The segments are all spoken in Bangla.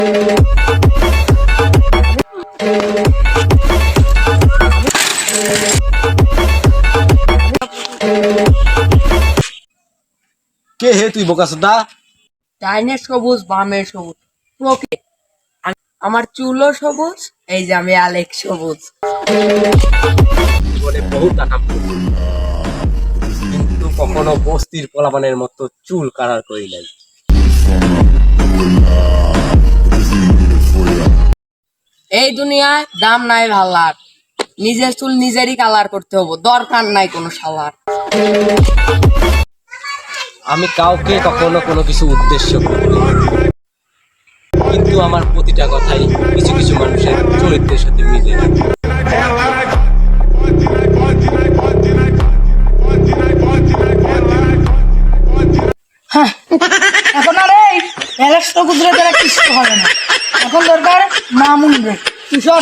কে হে তুই বোকাচোদা? ডাইনে সবুজ বামে সবুজ, ওকে আমার চুলও সবুজ, এই যে আমি আলেক সবুজ। জীবনে বহু টাকা কিন্তু কখনো বস্তির পোলাপানের মতো চুল কালার করি নাই। এই দুনিয়ায় দাম নাই ভালার, নিজের চুল নিজেরই কালার করতে হবো, দরকার নাই কোনো শালার। আমি কাউকে কখনো কোনো কিছু উদ্দেশ্য করি না, কিন্তু আমার প্রতিটা কথাই কিছু কিছু মানুষের চরিত্রের সাথে মিলে। এখন আর এই এলেক্স কুদরে দ্বারা কিছু হবে না, এখন দরকার মামুন রে। তুষার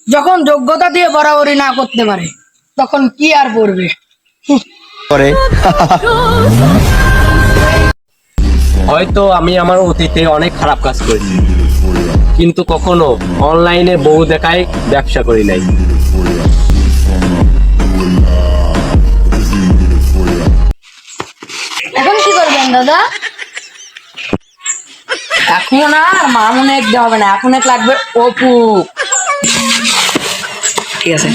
যখন যোগ্যতা দিয়ে বরাবরই না করতে পারে তখন কি আর পড়বে। হয়তো আমি আমার অতীতে অনেক খারাপ কাজ করেছি, কিন্তু কখনো অনলাইনে বউ দেখায় ব্যবসা করি নাই। এখন কি করবেন দাদা? এখন আর মামুনে একটু হবে না, এখন এক লাগবে অপু। ঠিক আছে,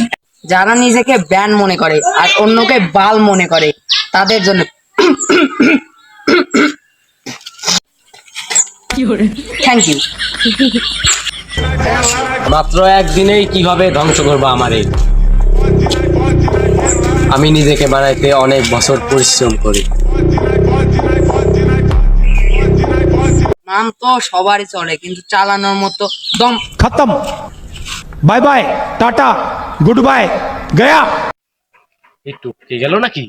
যারা নিজেকে ব্যান মনে করে আর অন্যকে বাল মনে করে তাদের জন্য থ্যাংক ইউ। মাত্র একদিনেই কিভাবে ধ্বংস করবো আমারে? আমি নিজেকে বানাইতে অনেক বছর পরিশ্রম করি। নাম তো সবারই চলে, কিন্তু চালানোর মতো দম। खत्म, bye bye, tata, good bye, गया। একটু কে গেল নাকি?